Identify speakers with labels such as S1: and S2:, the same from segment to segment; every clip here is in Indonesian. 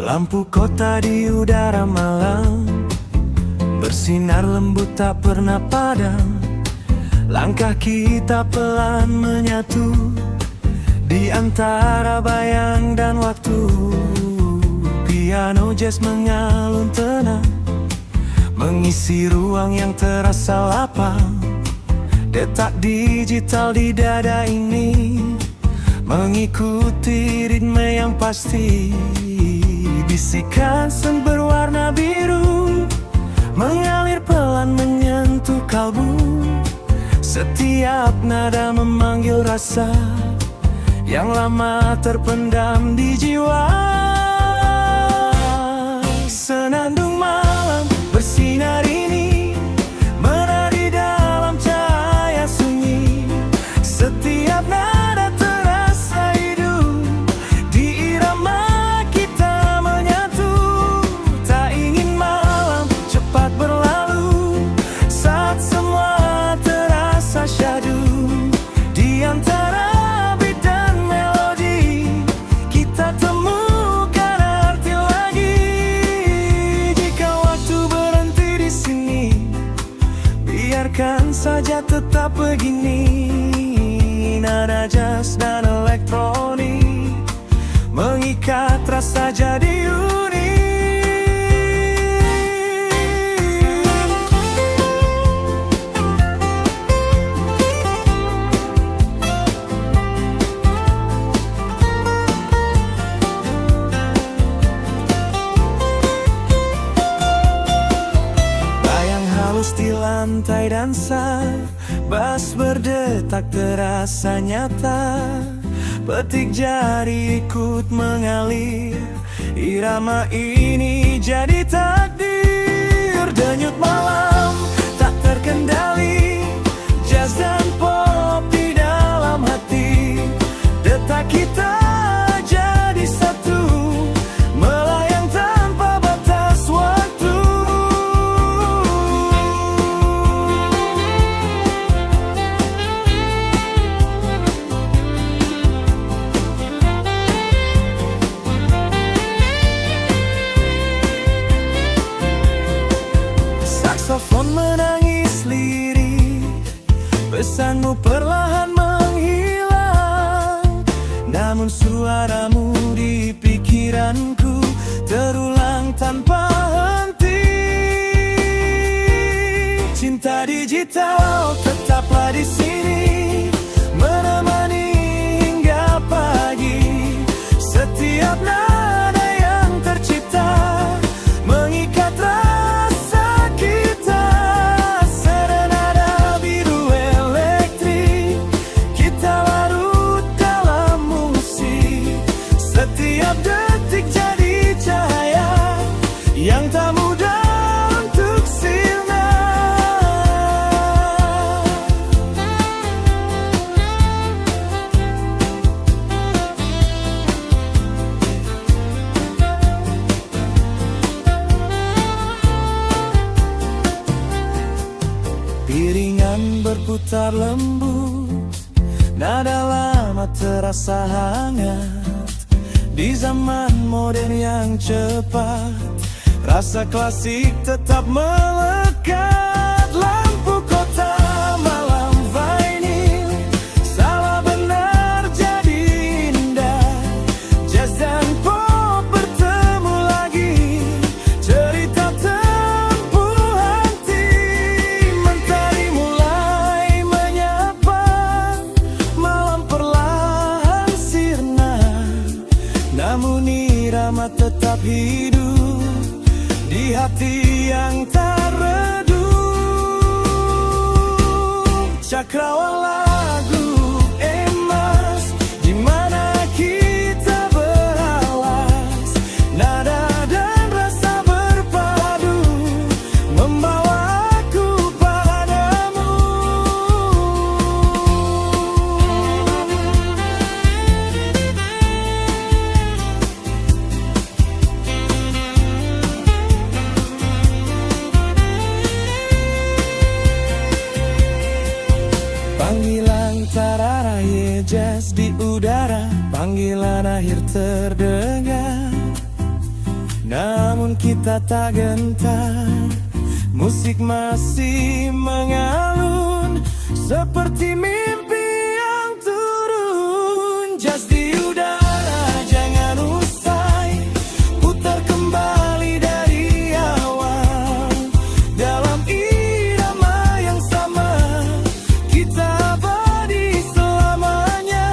S1: Lampu kota di udara malam bersinar lembut tak pernah padam. Langkah kita pelan menyatu di antara bayang dan waktu. Piano jazz mengalun tenang, mengisi ruang yang terasa lapang. Detak digital di dada ini mengikuti ritme yang pasti. Bisikan sen berwarna biru mengalir pelan menyentuh kalbu. Setiap nada memanggil rasa yang lama terpendam di jiwa. Senandung malam bersinar ini menari dalam cahaya sunyi. Setiap nada terasa hidup di irama kita menyatu. Tak ingin malam cepat berlalu saat semua terasa syahdu. Di antara beat dan melodi kita temukan arti lagi. Jika waktu berhenti di sini, biarkan saja tetap begini. Nada jazz dan elektronik mengikat rasa jadi unik. Bayang halus di lantai dansa, bass berdetak terasa nyata. Petik jari ikut mengalir, irama ini jadi takdir. Denyut malam tak terkendali, jazz dan pop di dalam hati. Detak kita jadi satu, melayang tanpa batas waktu. Saksofon menangis lirik, pesanmu perlahan menghilang. Namun suaramu di pikiranku terulang tanpa henti. Cinta digital tetaplah di sini, menemani hingga pagi. Setiap nada yang tercipta mengikat rasa kita. Serenada biru elektrik, kita larut dalam musik. Setiap detik jadi cahaya yang tak mudah untuk sirna. Piringan berputar lembut, nada lama terasa hangat. Di zaman modern yang cepat, rasa klasik tetap melekat. Lampu kota malam vinyl, salah benar jadi indah. Jazz dan pop bertemu lagi, cerita tempuh hati. Mentari mulai menyapa, malam perlahan sirna. Namun irama tetap hidup di hati yang tak redup. Cakrawala lagu emas, di mana kita beralas. Nada dan rasa berpadu, membawa aku padamu. Panggilan tararaye jazz di udara, panggilan akhir terdengar. namun kita tak gentar. Musik masih mengalun seperti mimpi yang turun. Jazz di udara jangan usai, putar kembali dari awal. Dalam irama yang sama, kita abadi selamanya.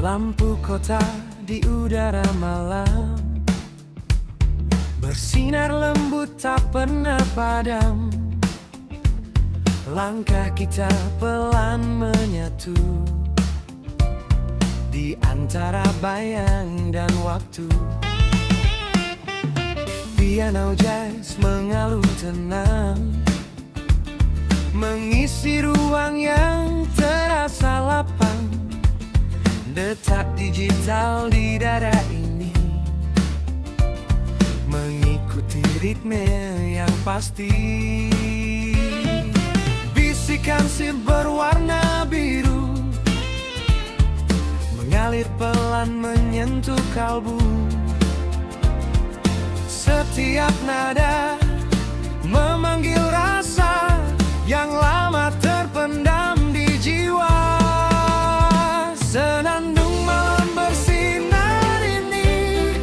S1: Lampu kota di udara malam bersinar lembut tak pernah padam. Langkah kita pelan menyatu di antara bayang dan waktu. Piano jazz mengalun tenang, mengisi ruang yang terasa lapang. Detak digital di dada ini mengikuti ritme yang pasti. Bisikan sil berwarna biru mengalir pelan menyentuh kalbu. Setiap nada memanggil rasa yang lama terpendam di jiwa. Senandung malam bersinar ini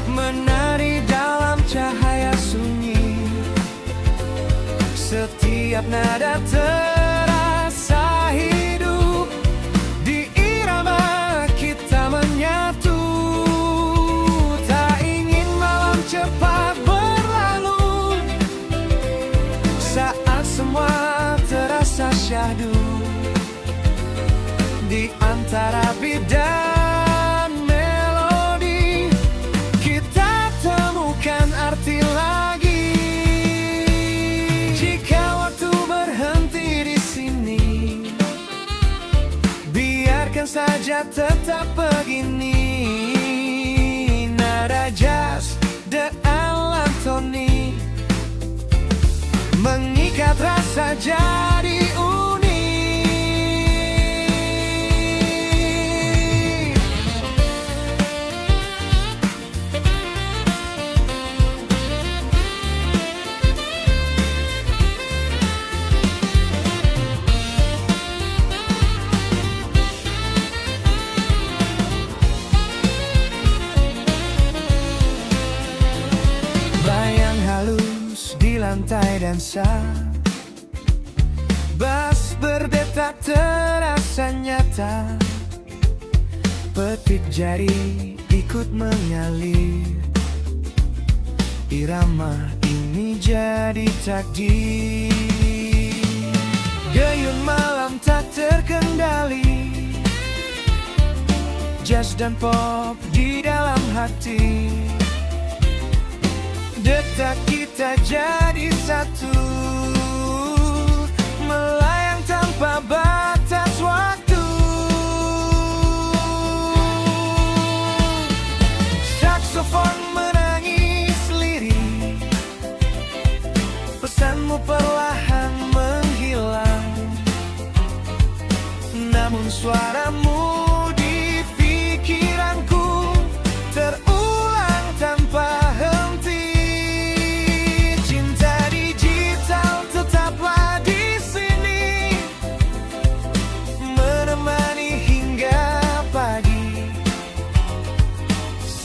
S1: menari dalam cahaya sunyi. Setiap nada terasa hidup di irama kita menyatu. Tak ingin malam cepat berlalu saat semua terasa syahdu. Di antara beat dan melodi kita temukan arti lagi. Jika waktu berhenti di sini, biarkan saja tetap begini. Nada jazz dan Anthony mengikat rasa jadi unik. Lantai dansa, bass berdetak terasa nyata. Petik jari ikut mengalir, irama ini jadi takdir. Gayung malam tak terkendali, jazz dan pop di dalam hati. Detak kita jadi satu, melayang tanpa batas waktu. Saksofon menangis lirih, pesanmu perlahan menghilang. Namun suaramu di pikiranku terulang tanpa henti.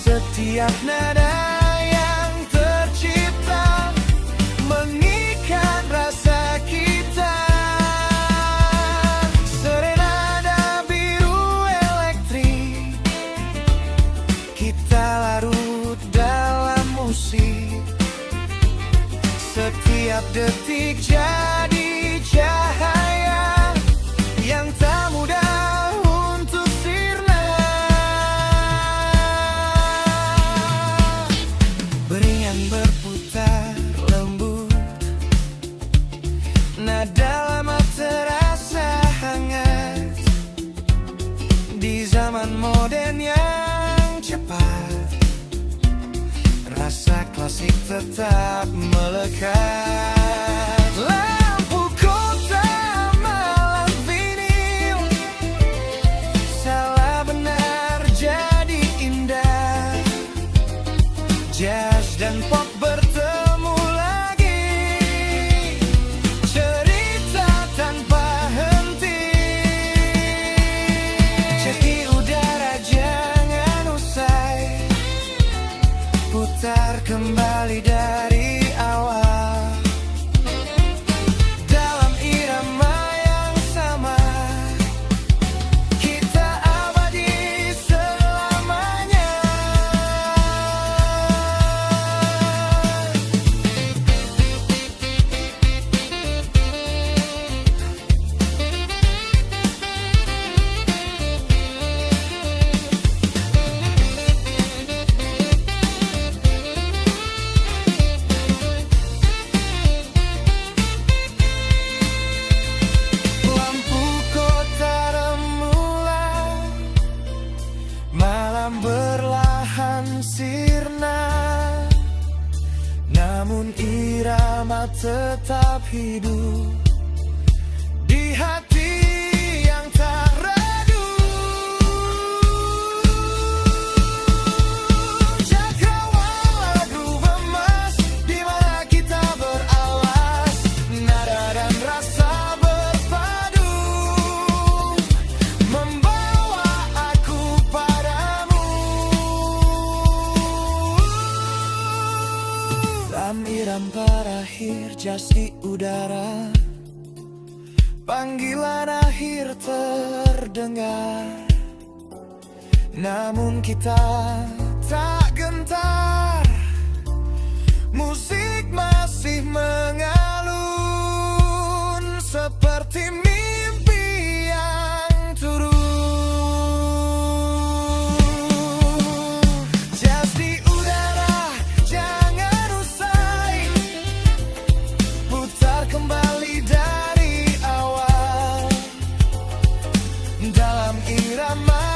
S1: Setiap nada yang tercipta mengikat rasa kita. Serenada biru elektrik, kita larut dalam musik. musik. Setiap detik jadi cahaya yang tak mudah untuk sirna. Beriang berputar lembut, nada lama terasa hangat. Di zaman modern yang cepat, rasa klasik tetap melekat. Lampu kota malam vinil, salah benar jadi indah. Jazz dan pop bertemu lagi, cerita tanpa henti. Jadi udara jangan usai, putar kembali dari awal, dalam irama yang sama, kita abadi selamanya. Malam berlahan sirna, namun irama tetap hidup di hati yang tak redup. Cakrawala lagu emas di mana kita beralas, nada dan rasa berpadu, membawa aku padamu. Dalam irama berakhir, jas di udara, panggilan akhir terdengar, namun kita tak gentar. Musik masih mengalun seperti mimpi yang turun. Jazz di udara jangan usai, putar kembali dari awal, dalam irama